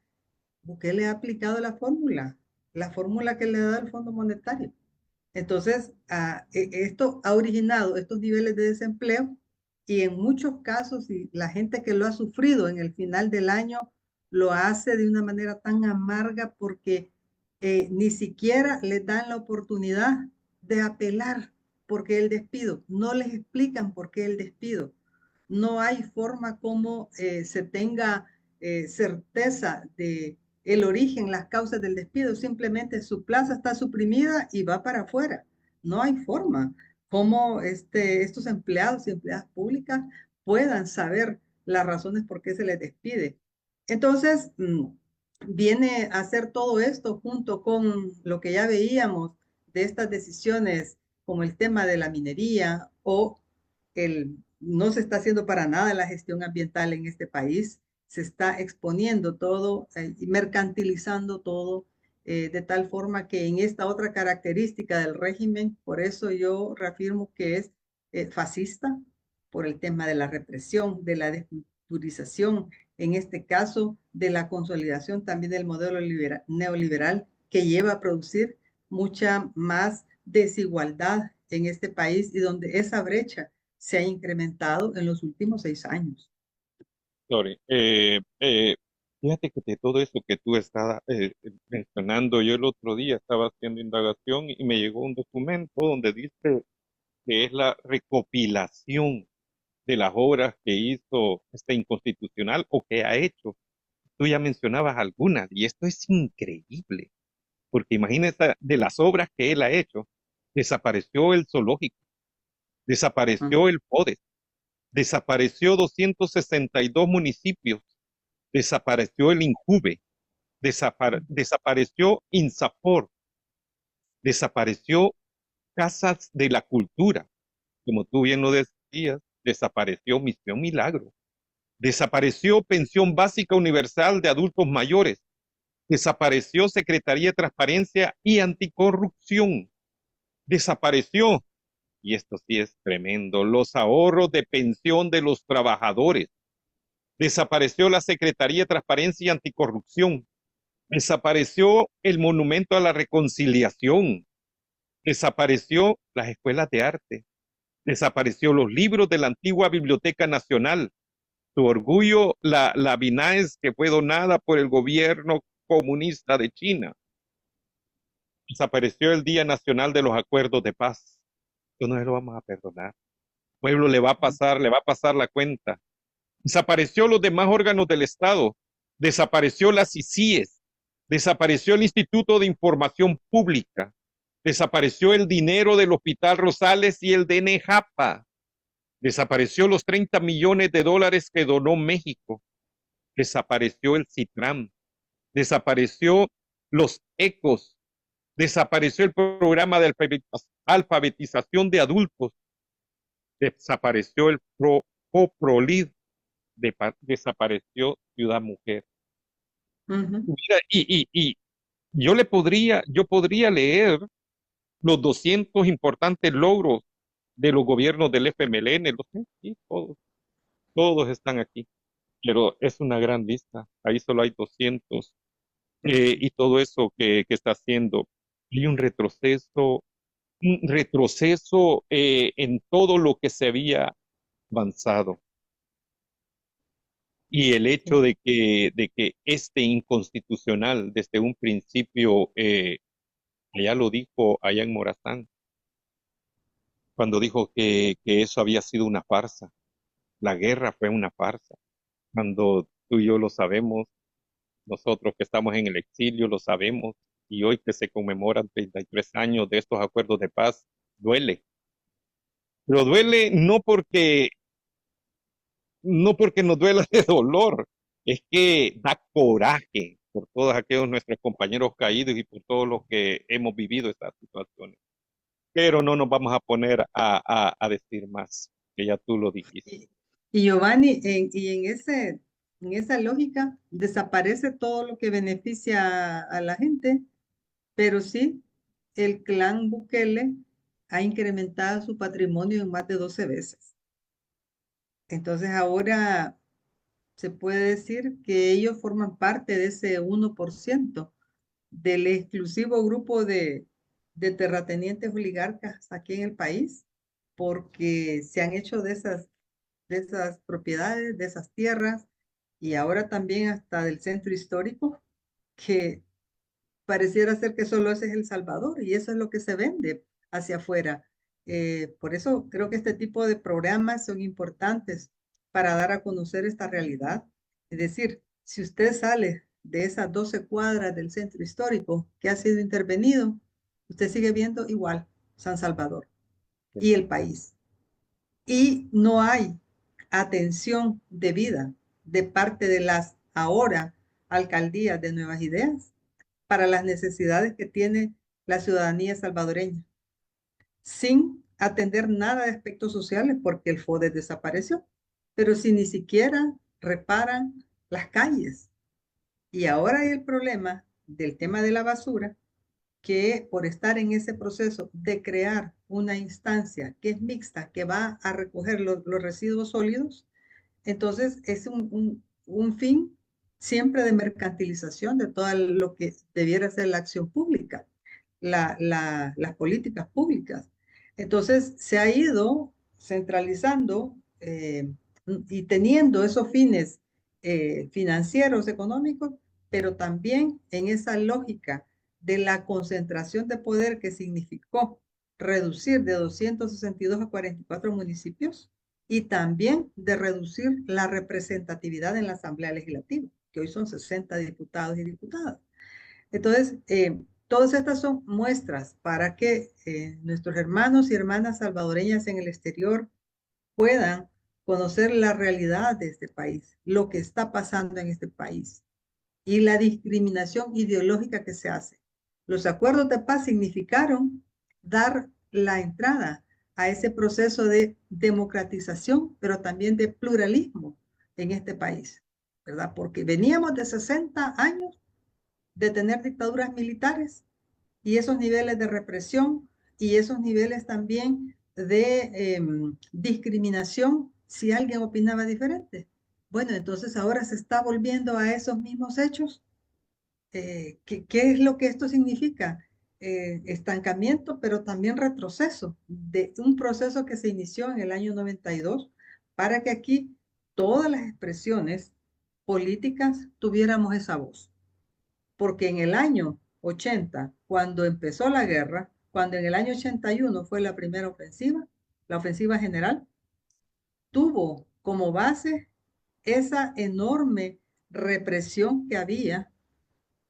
Bukele ha aplicado la fórmula que le da el Fondo Monetario. Entonces, esto ha originado estos niveles de desempleo y en muchos casos, y la gente que lo ha sufrido en el final del año, lo hace de una manera tan amarga porque ni siquiera les dan la oportunidad de apelar porque el despido, no les explican por qué el despido. No hay forma como se tenga certeza de el origen, las causas del despido, simplemente su plaza está suprimida y va para afuera. No hay forma como estos empleados y empleadas públicas puedan saber las razones por qué se les despide. Entonces, viene a hacer todo esto junto con lo que ya veíamos de estas decisiones como el tema de la minería o no se está haciendo para nada la gestión ambiental en este país, se está exponiendo todo y mercantilizando todo de tal forma que en esta otra característica del régimen, por eso yo reafirmo que es fascista, por el tema de la represión, de la desculturización, en este caso de la consolidación también del modelo neoliberal que lleva a producir mucha más desigualdad en este país y donde esa brecha se ha incrementado en los últimos 6 años. Sorry. Fíjate que de todo eso que tú estás mencionando, yo el otro día estaba haciendo indagación y me llegó un documento donde dice que es la recopilación de las obras que hizo este inconstitucional o que ha hecho. Tú ya mencionabas algunas y esto es increíble, porque imagínate de las obras que él ha hecho, desapareció el zoológico, desapareció el PODES, desapareció 262 municipios, desapareció el INJUVE, desapareció INSAFOR, desapareció Casas de la Cultura, como tú bien lo decías, desapareció Misión Milagro, desapareció Pensión Básica Universal de Adultos Mayores, desapareció Secretaría de Transparencia y Anticorrupción, desapareció, y esto sí es tremendo, los ahorros de pensión de los trabajadores, desapareció la Secretaría de Transparencia y Anticorrupción, desapareció el Monumento a la Reconciliación, desapareció las escuelas de arte, desapareció los libros de la antigua Biblioteca Nacional, su orgullo, la BINAES, que fue donada por el gobierno comunista de China. Desapareció el Día Nacional de los Acuerdos de Paz. Esto no se lo vamos a perdonar. El pueblo le va a pasar la cuenta. Desapareció los demás órganos del Estado. Desapareció las ICIES. Desapareció el Instituto de Información Pública. Desapareció el dinero del Hospital Rosales y el de NEJAPA. Desapareció los 30 millones de dólares que donó México. Desapareció el CITRAM. Desapareció los ECOS. Desapareció el programa de alfabetización de adultos. Desapareció el PROLID. Desapareció Ciudad Mujer. Mira, y yo podría leer los 200 importantes logros de los gobiernos del FMLN, los sé, sí, todos están aquí, pero es una gran lista, ahí solo hay 200, y todo eso que está haciendo. Hay un retroceso en todo lo que se había avanzado. Y el hecho de que este inconstitucional desde un principio, allá lo dijo, allá en Morazán, cuando dijo que eso había sido una farsa, la guerra fue una farsa, cuando tú y yo lo sabemos, nosotros que estamos en el exilio lo sabemos, y hoy que se conmemoran 33 años de estos acuerdos de paz, duele. Pero duele no porque nos duela de dolor, es que da coraje por todos aquellos nuestros compañeros caídos y por todos los que hemos vivido estas situaciones. Pero no nos vamos a poner a decir más, que ya tú lo dijiste. Y Giovanni, en esa lógica, desaparece todo lo que beneficia a la gente, pero sí, el clan Bukele ha incrementado su patrimonio en más de 12 veces. Entonces ahora se puede decir que ellos forman parte de ese 1% del exclusivo grupo de terratenientes oligarcas aquí en el país, porque se han hecho de esas propiedades, de esas tierras, y ahora también hasta del centro histórico, que pareciera ser que solo ese es El Salvador, y eso es lo que se vende hacia afuera. Por eso creo que este tipo de programas son importantes para dar a conocer esta realidad. Es decir, si usted sale de esas 12 cuadras del centro histórico que ha sido intervenido, usted sigue viendo igual San Salvador y el país. Y no hay atención debida de parte de las ahora alcaldías de Nuevas Ideas para las necesidades que tiene la ciudadanía salvadoreña, sin atender nada de aspectos sociales, porque el FODE desapareció, pero si ni siquiera reparan las calles. Y ahora hay el problema del tema de la basura, que por estar en ese proceso de crear una instancia que es mixta, que va a recoger los residuos sólidos, entonces es un fin siempre de mercantilización de todo lo que debiera ser la acción pública, las políticas públicas. Entonces se ha ido centralizando y teniendo esos fines financieros, económicos, pero también en esa lógica de la concentración de poder que significó reducir de 262 a 44 municipios, y también de reducir la representatividad en la Asamblea Legislativa, que hoy son 60 diputados y diputadas. Entonces, todas estas son muestras para que nuestros hermanos y hermanas salvadoreñas en el exterior puedan conocer la realidad de este país, lo que está pasando en este país y la discriminación ideológica que se hace. Los acuerdos de paz significaron dar la entrada a ese proceso de democratización, pero también de pluralismo en este país, ¿verdad? Porque veníamos de 60 años de tener dictaduras militares y esos niveles de represión y esos niveles también de discriminación si alguien opinaba diferente. Bueno, entonces ahora se está volviendo a esos mismos hechos. ¿Qué es lo que esto significa? Estancamiento, pero también retroceso de un proceso que se inició en el año 92 para que aquí todas las expresiones políticas tuviéramos esa voz. Porque en el año 80, cuando empezó la guerra, cuando en el año 81 fue la primera ofensiva, la ofensiva general, tuvo como base esa enorme represión que había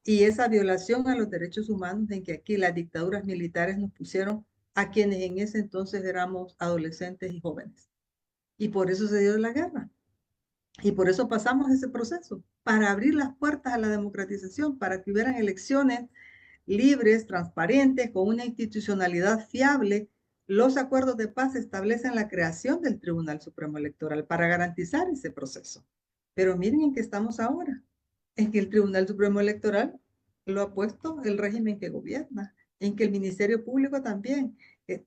y esa violación a los derechos humanos en que aquí las dictaduras militares nos pusieron a quienes en ese entonces éramos adolescentes y jóvenes. Y por eso se dio la guerra. Y por eso pasamos ese proceso, para abrir las puertas a la democratización, para que hubieran elecciones libres, transparentes, con una institucionalidad fiable. Los acuerdos de paz establecen la creación del Tribunal Supremo Electoral para garantizar ese proceso. Pero miren en qué estamos ahora, en que el Tribunal Supremo Electoral lo ha puesto el régimen que gobierna, en que el Ministerio Público también,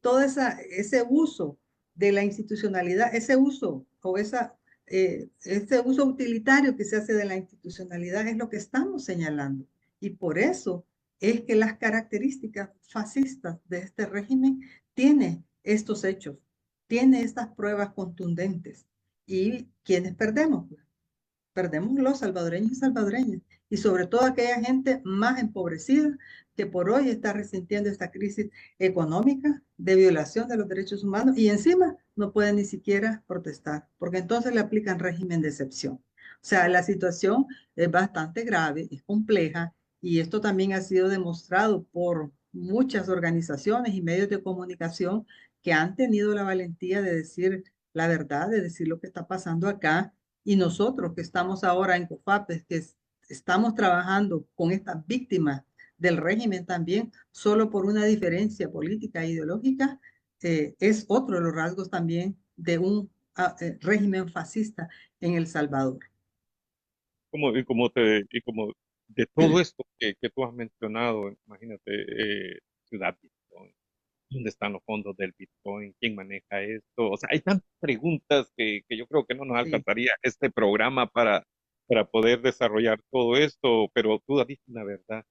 todo ese uso de la institucionalidad, ese uso o ese uso utilitario que se hace de la institucionalidad es lo que estamos señalando. Y por eso es que las características fascistas de este régimen tiene estos hechos, tiene estas pruebas contundentes. ¿Y quiénes perdemos? Perdemos los salvadoreños y salvadoreñas, y sobre todo aquella gente más empobrecida que por hoy está resintiendo esta crisis económica de violación de los derechos humanos y encima no pueden ni siquiera protestar, porque entonces le aplican régimen de excepción. O sea, la situación es bastante grave, es compleja, y esto también ha sido demostrado por muchas organizaciones y medios de comunicación que han tenido la valentía de decir la verdad, de decir lo que está pasando acá. Y nosotros que estamos ahora en COFAPES, que estamos trabajando con estas víctimas del régimen también, solo por una diferencia política e ideológica, es otro de los rasgos también de un régimen fascista en El Salvador. Y como de todo esto que tú has mencionado, imagínate, Ciudad Bitcoin, ¿dónde están los fondos del Bitcoin? ¿Quién maneja esto? O sea, hay tantas preguntas que yo creo que no nos Sí. alcanzaría este programa para poder desarrollar todo esto, pero tú has dicho una verdad.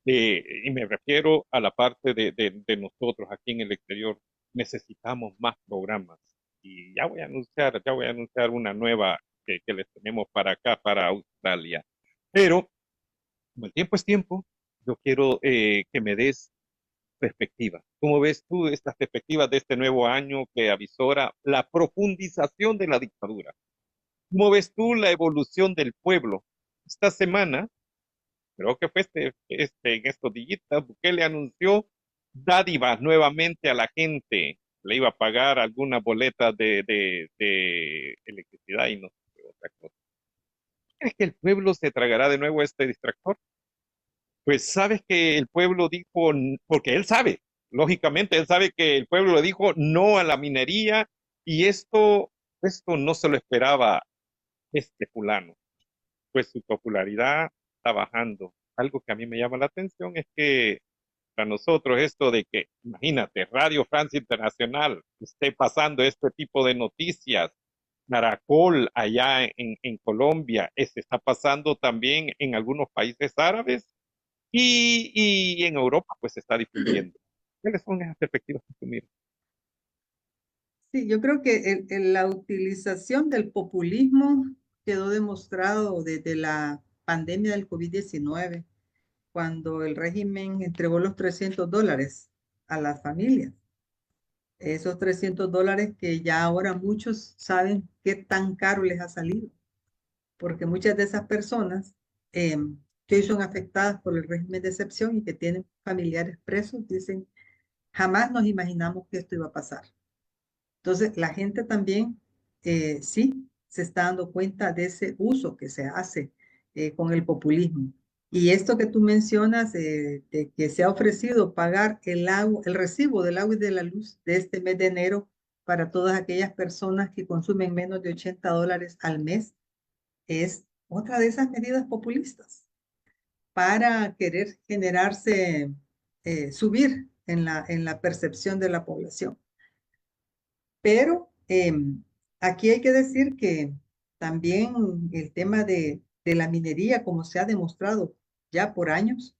Y me refiero a la parte de nosotros aquí en el exterior. Necesitamos más programas. Y ya voy a anunciar una nueva que les tenemos para acá, para Australia. Pero, como el tiempo es tiempo, yo quiero que me des perspectiva. ¿Cómo ves tú estas perspectivas de este nuevo año que avisora la profundización de la dictadura? ¿Cómo ves tú la evolución del pueblo? Esta semana, creo que fue en estos días, Bukele anunció dádivas nuevamente a la gente. Le iba a pagar algunas boletas de electricidad y no sé qué otra cosa. ¿Crees que el pueblo se tragará de nuevo este distractor? Pues sabes que el pueblo dijo, porque él sabe, lógicamente, él sabe que el pueblo le dijo no a la minería y esto no se lo esperaba este fulano, pues su popularidad está bajando. Algo que a mí me llama la atención es que para nosotros esto de que, imagínate, Radio Francia Internacional esté pasando este tipo de noticias, Caracol allá en Colombia, se está pasando también en algunos países árabes y en Europa pues se está difundiendo. ¿Cuáles son esas perspectivas que tú miras? Sí, yo creo que la utilización del populismo quedó demostrado desde la pandemia del COVID-19, cuando el régimen entregó los $300 a las familias. Esos $300 que ya ahora muchos saben qué tan caro les ha salido, porque muchas de esas personas que hoy son afectadas por el régimen de excepción y que tienen familiares presos, dicen, jamás nos imaginamos que esto iba a pasar. Entonces, la gente también sí se está dando cuenta de ese uso que se hace con el populismo. Y esto que tú mencionas, de que se ha ofrecido pagar el recibo del agua y de la luz de este mes de enero para todas aquellas personas que consumen menos de $80 al mes, es otra de esas medidas populistas para querer generarse, subir en la percepción de la población. Pero aquí hay que decir que también el tema de la minería, como se ha demostrado ya por años,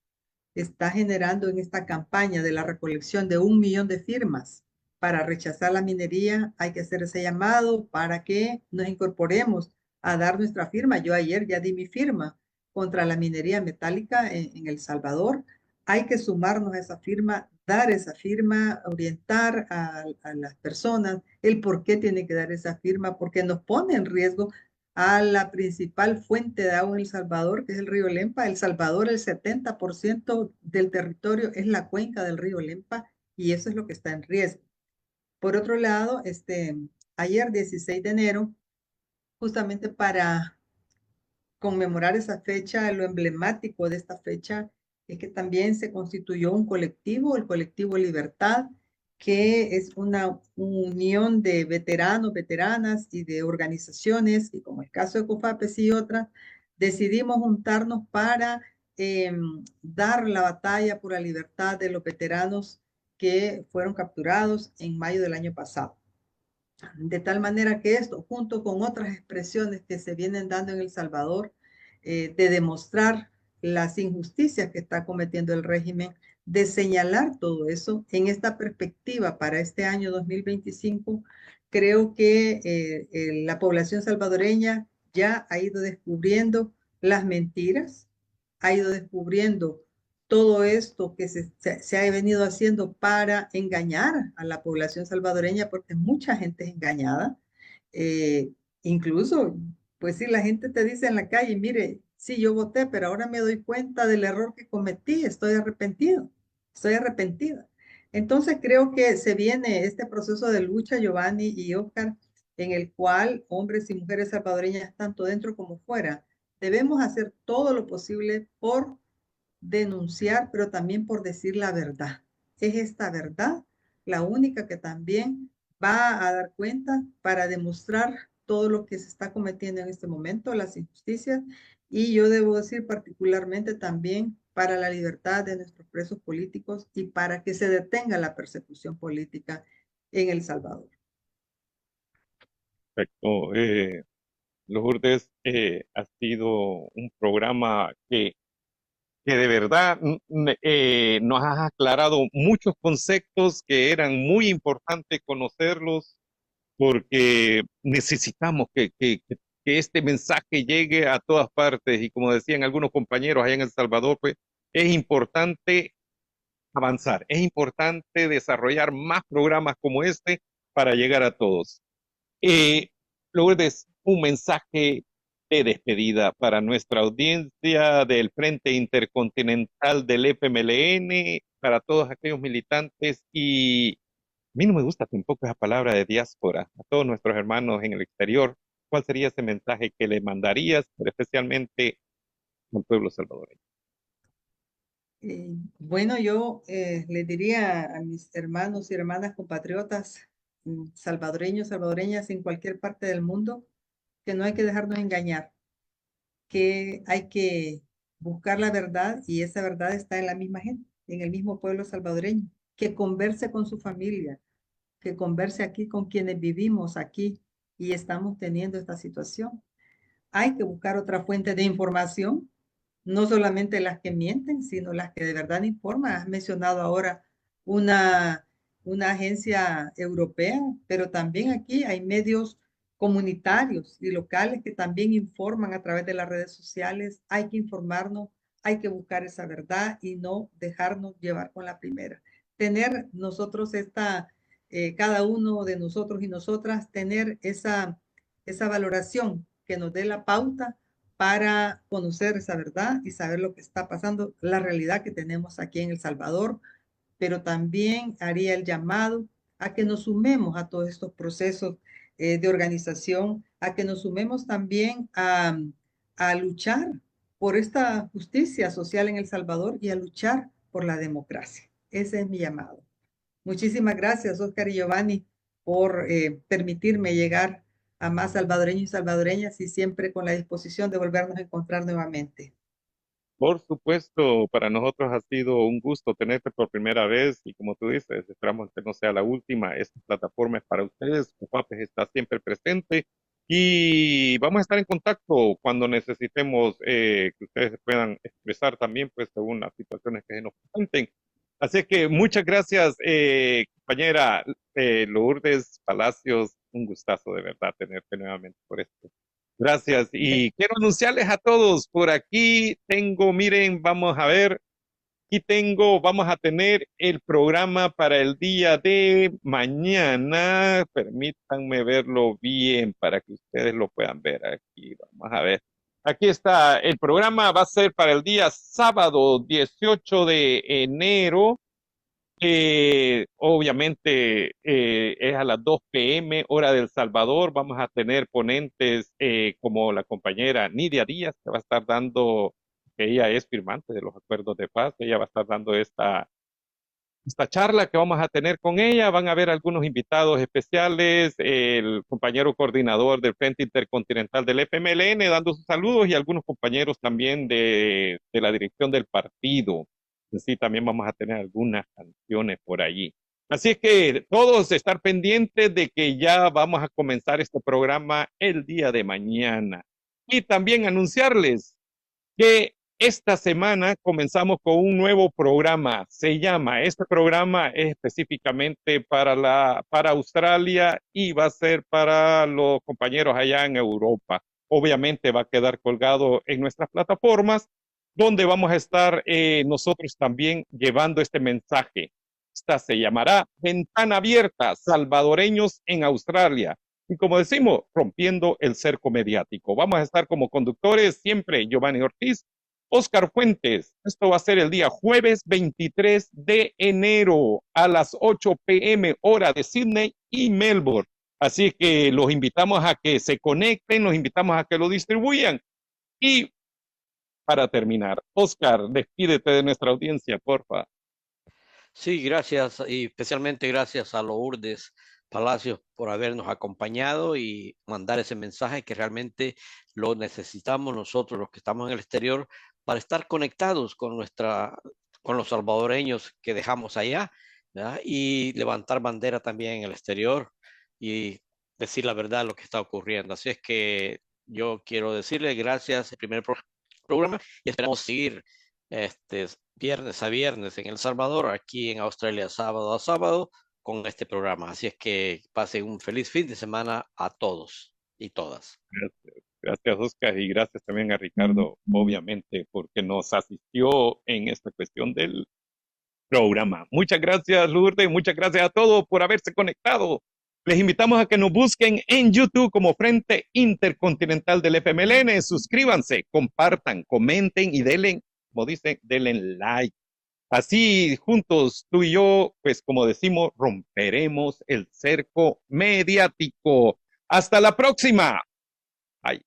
está generando en esta campaña de la recolección de 1 millón de firmas para rechazar la minería. Hay que hacer ese llamado para que nos incorporemos a dar nuestra firma. Yo ayer ya di mi firma contra la minería metálica en El Salvador. Hay que sumarnos a esa firma, dar esa firma, orientar a las personas el por qué tiene que dar esa firma, porque nos pone en riesgo a la principal fuente de agua en El Salvador, que es el río Lempa. El Salvador, el 70% del territorio es la cuenca del río Lempa y eso es lo que está en riesgo. Por otro lado, ayer 16 de enero, justamente para conmemorar esa fecha, lo emblemático de esta fecha es que también se constituyó un colectivo, el colectivo Libertad, que es una unión de veteranos, veteranas y de organizaciones, y como el caso de COFAPES y otras, decidimos juntarnos para dar la batalla por la libertad de los veteranos que fueron capturados en mayo del año pasado. De tal manera que esto, junto con otras expresiones que se vienen dando en El Salvador, de demostrar las injusticias que está cometiendo el régimen, de señalar todo eso en esta perspectiva para este año 2025, creo que la población salvadoreña ya ha ido descubriendo las mentiras, ha ido descubriendo todo esto que se ha venido haciendo para engañar a la población salvadoreña, porque mucha gente es engañada. Eh, Incluso, pues si la gente te dice en la calle, mire, sí, yo voté, pero ahora me doy cuenta del error que cometí, estoy arrepentido, estoy arrepentida. Entonces creo que se viene este proceso de lucha, Giovanni y Oscar, en el cual hombres y mujeres salvadoreñas, tanto dentro como fuera, debemos hacer todo lo posible por denunciar, pero también por decir la verdad. Es esta verdad la única que también va a dar cuenta para demostrar todo lo que se está cometiendo en este momento, las injusticias, y yo debo decir particularmente también para la libertad de nuestros presos políticos y para que se detenga la persecución política en El Salvador. Perfecto. Lourdes, ha sido un programa que de verdad nos has aclarado muchos conceptos que eran muy importantes conocerlos porque necesitamos que este mensaje llegue a todas partes y como decían algunos compañeros allá en El Salvador, pues es importante avanzar, es importante desarrollar más programas como este para llegar a todos. Lourdes, un mensaje de despedida para nuestra audiencia del Frente Intercontinental del FMLN, para todos aquellos militantes y a mí no me gusta tampoco esa palabra de diáspora, a todos nuestros hermanos en el exterior. ¿Cuál sería ese mensaje que le mandarías, pero especialmente al pueblo salvadoreño? Bueno, yo les diría a mis hermanos y hermanas compatriotas salvadoreños, salvadoreñas en cualquier parte del mundo, que no hay que dejarnos engañar, que hay que buscar la verdad y esa verdad está en la misma gente, en el mismo pueblo salvadoreño, que converse con su familia, que converse aquí con quienes vivimos aquí y estamos teniendo esta situación. Hay que buscar otra fuente de información, no solamente las que mienten, sino las que de verdad informan. Has mencionado ahora una, una agencia europea, pero también aquí hay medios comunitarios y locales que también informan a través de las redes sociales. Hay que informarnos, hay que buscar esa verdad y no dejarnos llevar con la primera. Tener nosotros cada uno de nosotros y nosotras, tener esa valoración que nos dé la pauta para conocer esa verdad y saber lo que está pasando, la realidad que tenemos aquí en El Salvador, pero también haría el llamado a que nos sumemos a todos estos procesos de organización, a que nos sumemos también a luchar por esta justicia social en El Salvador y a luchar por la democracia. Ese es mi llamado. Muchísimas gracias, Oscar y Giovanni, por permitirme llegar a más salvadoreños y salvadoreñas y siempre con la disposición de volvernos a encontrar nuevamente. Por supuesto, para nosotros ha sido un gusto tenerte por primera vez y como tú dices, esperamos que no sea la última. Esta plataforma es para ustedes, Copapes está siempre presente y vamos a estar en contacto cuando necesitemos que ustedes se puedan expresar también, pues según las situaciones que se nos presenten. Así que muchas gracias, compañera Lourdes Palacios, un gustazo de verdad tenerte nuevamente por esto. Gracias. Y quiero anunciarles a todos, por aquí tengo, miren, vamos a ver, vamos a tener el programa para el día de mañana. Permítanme verlo bien para que ustedes lo puedan ver aquí. Vamos a ver. Aquí está, el programa va a ser para el día sábado 18 de enero. Obviamente es a las 2 p.m. hora del Salvador. Vamos a tener ponentes como la compañera Nidia Díaz, que va a estar dando, que ella es firmante de los acuerdos de paz. Ella va a estar dando esta charla que vamos a tener con ella. Van a haber algunos invitados especiales, el compañero coordinador del Frente Intercontinental del FMLN dando sus saludos y algunos compañeros también de la dirección del partido. Sí, también vamos a tener algunas canciones por allí. Así es que todos estar pendientes de que ya vamos a comenzar este programa el día de mañana. Y también anunciarles que esta semana comenzamos con un nuevo programa. Este programa es específicamente para Australia y va a ser para los compañeros allá en Europa. Obviamente va a quedar colgado en nuestras plataformas, donde vamos a estar nosotros también llevando este mensaje. Esta se llamará Ventana Abierta, Salvadoreños en Australia. Y como decimos, rompiendo el cerco mediático. Vamos a estar como conductores siempre Giovanni Ortiz, Oscar Fuentes. Esto va a ser el día jueves 23 de enero a las 8 p.m. hora de Sydney y Melbourne. Así que los invitamos a que se conecten, los invitamos a que lo distribuyan. Y para terminar, Oscar, despídete de nuestra audiencia, porfa. Sí, gracias, y especialmente gracias a Lourdes Palacios por habernos acompañado y mandar ese mensaje que realmente lo necesitamos nosotros, los que estamos en el exterior, para estar conectados con los salvadoreños que dejamos allá, ¿verdad? Y levantar bandera también en el exterior y decir la verdad de lo que está ocurriendo. Así es que yo quiero decirle gracias el primer programa y esperamos seguir viernes a viernes en El Salvador, aquí en Australia sábado a sábado con este programa. Así es que pasen un feliz fin de semana a todos y todas. Gracias, Oscar, y gracias también a Ricardo, obviamente, porque nos asistió en esta cuestión del programa. Muchas gracias, Lourdes, muchas gracias a todos por haberse conectado. Les invitamos a que nos busquen en YouTube como Frente Intercontinental del FMLN. Suscríbanse, compartan, comenten y denle, como dicen, denle like. Así, juntos, tú y yo, pues como decimos, romperemos el cerco mediático. ¡Hasta la próxima! Bye.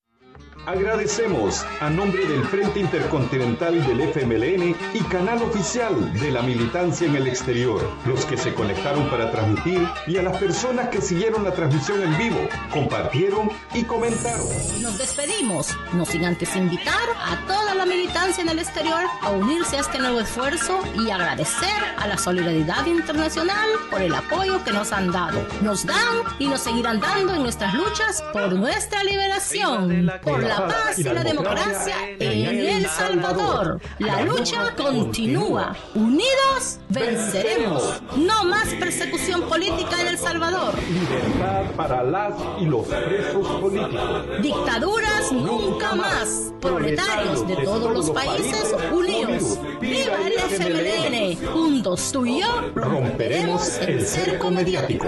Agradecemos a nombre del Frente Intercontinental del FMLN y canal oficial de la militancia en el exterior, los que se conectaron para transmitir y a las personas que siguieron la transmisión en vivo, compartieron y comentaron. Nos despedimos, no sin antes invitar a toda la militancia en el exterior a unirse a este nuevo esfuerzo y agradecer a la solidaridad internacional por el apoyo que nos han dado. Nos dan y nos seguirán dando en nuestras luchas por nuestra liberación, por la paz y la democracia en El Salvador. La lucha continúa. Unidos venceremos. No más persecución política en El Salvador. Libertad para las y los presos políticos. Dictaduras nunca más. Proletarios de todos los países unidos. ¡Viva el FMLN! Juntos tú y yo romperemos el cerco mediático.